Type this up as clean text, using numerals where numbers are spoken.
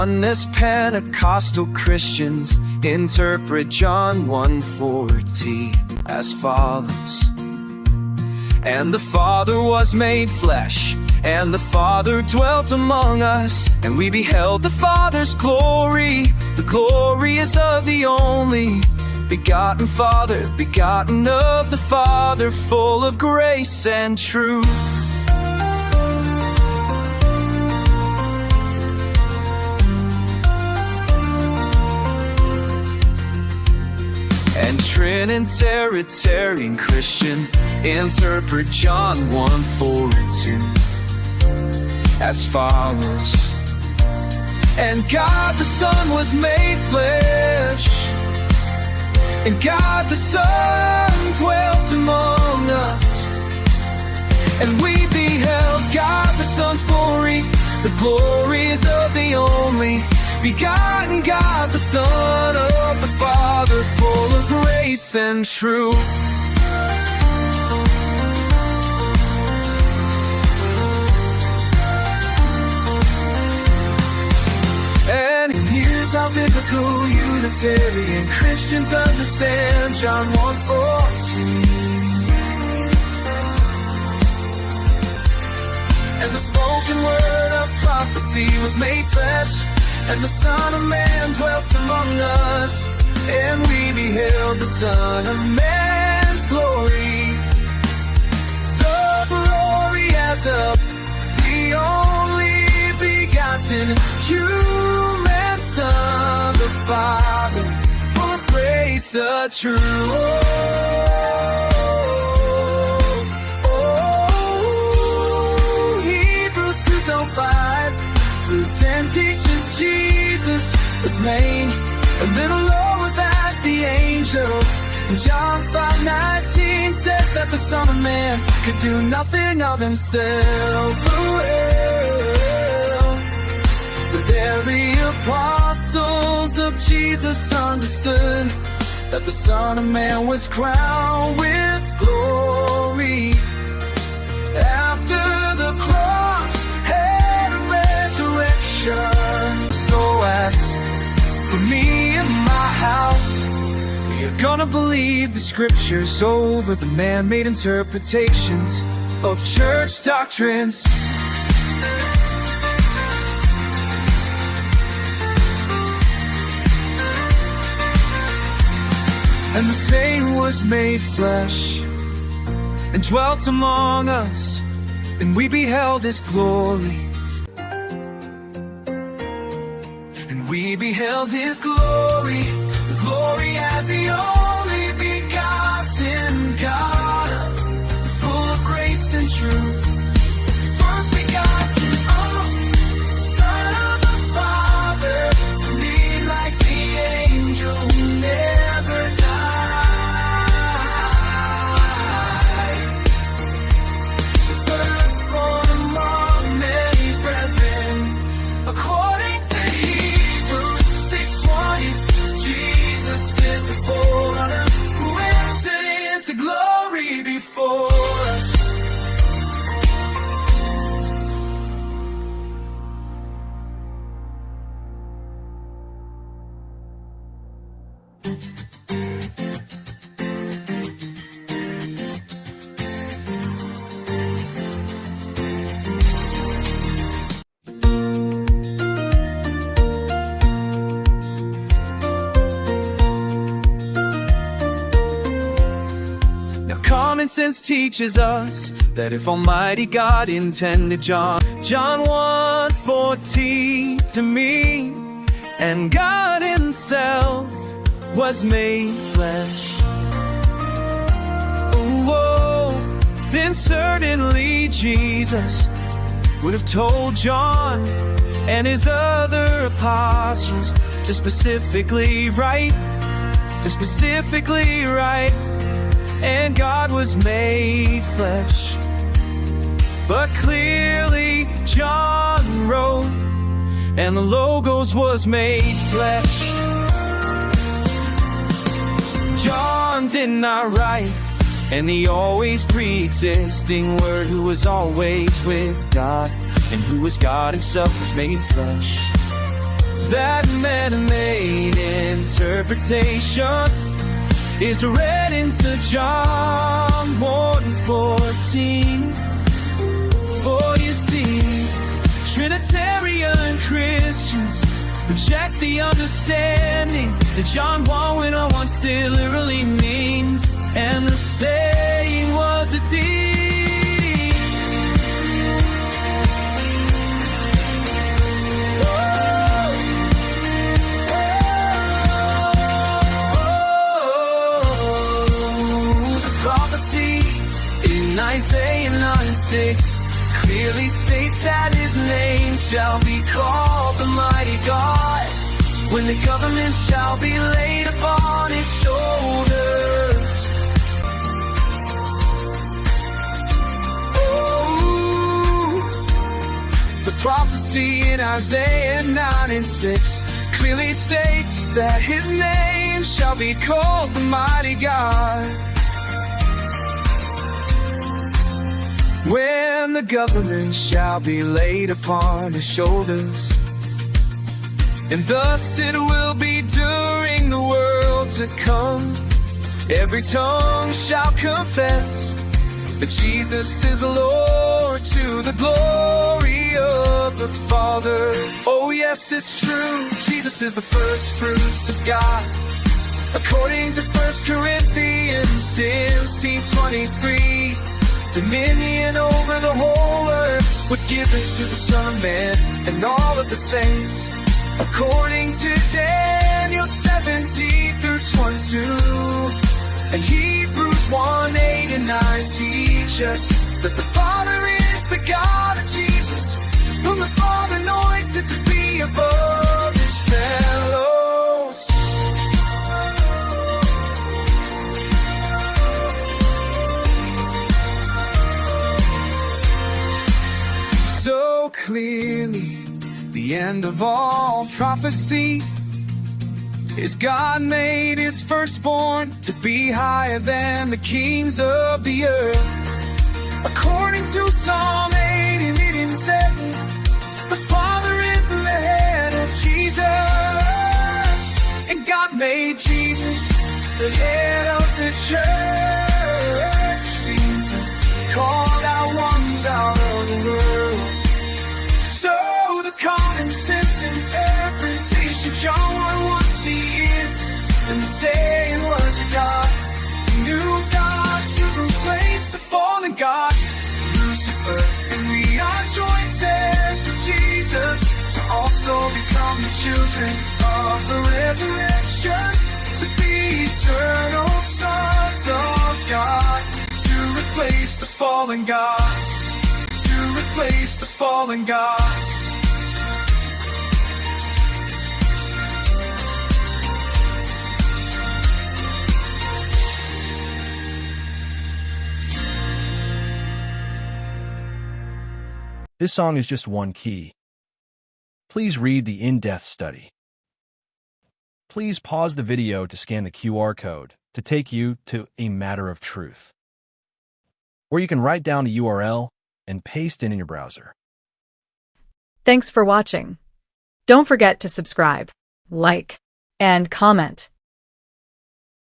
Oneness Pentecostal Christians interpret John 1:14 as follows. And the Father was made flesh, and the Father dwelt among us, and we beheld the Father's glory. The glory is of the only begotten Father, begotten of the Father, full of grace and truth. And Trinitarian Christian interpret John 1:42 as follows. And God the Son was made flesh, and God the Son dwelt among us, and we beheld God the Son's glory. The glory is of the only begotten God, the Son of the Father, full of grace and truth. And here's how biblical Unitarian Christians understand John 1:14. And the spoken word of prophecy was made flesh, and the Son of Man dwelt among us, and we beheld the Son of Man's glory. The glory as of the only begotten human Son, the Father, full of grace and truth. Hebrews 2:5 through 10 teaches Jesus was made a little lower than the angels. And John 5:19 says that the Son of Man could do nothing of himself. The very apostles of Jesus understood that the Son of Man was crowned with glory after the cross and resurrection. So as for me and my house, we are gonna believe the scriptures over the man-made interpretations of church doctrines. And the same was made flesh and dwelt among us, and we beheld his glory. And we beheld his glory, the glory as the only begotten God, full of grace and truth. First begotten of Son of the Father, to be like the angel who never died. The firstborn among many brethren, according to Hebrews 6:20, Jesus is the forerunner who entered into glory before us. Commonsense teaches us that if Almighty God intended John 1:14 to me, and God himself was made flesh, then certainly Jesus would have told John and his other apostles to specifically write, and God was made flesh. But clearly John wrote, and the Logos was made flesh. John did not write, and the always pre-existing Word who was always with God, and who was God himself was made flesh. That man-made interpretation is read into John 1:14. For you see, Trinitarian Christians reject the understanding that John 1:1 literally means, and the saying was a deed. Isaiah 9:6 clearly states that his name shall be called the mighty God, when the government shall be laid upon his shoulders. Oh, the prophecy in Isaiah 9:6 clearly states that his name shall be called the mighty God, when the government shall be laid upon his shoulders. And thus it will be during the world to come. Every tongue shall confess that Jesus is the Lord, to the glory of the Father. Oh yes, it's true, Jesus is the first fruits of God, according to 1 Corinthians 16:23. Dominion over the whole earth was given to the Son of Man and all of the saints, according to Daniel 17:22. And Hebrews 1:8 and 9 teach us that the Father is the God of Jesus, whom the Father anointed to be above his fellows. So clearly, the end of all prophecy is God made his firstborn to be higher than the kings of the earth. According to Psalm 80:7, the Father is the head of Jesus, and God made Jesus the head of the church. These are called out ones out of the world. So the common sense interpretation, John 1:1 is, and the saying was a God, a new God to replace the fallen God, Lucifer. And we are joint heirs with Jesus, to also become the children of the resurrection, to be eternal sons of God, to replace the fallen God, to replace the fallen God. This song is just one key. Please read the in-depth study. Please pause the video to scan the QR code to take you to Amatteroftruth, where you can write down the URL and paste it in your browser. Thanks for watching. Don't forget to subscribe, like, and comment.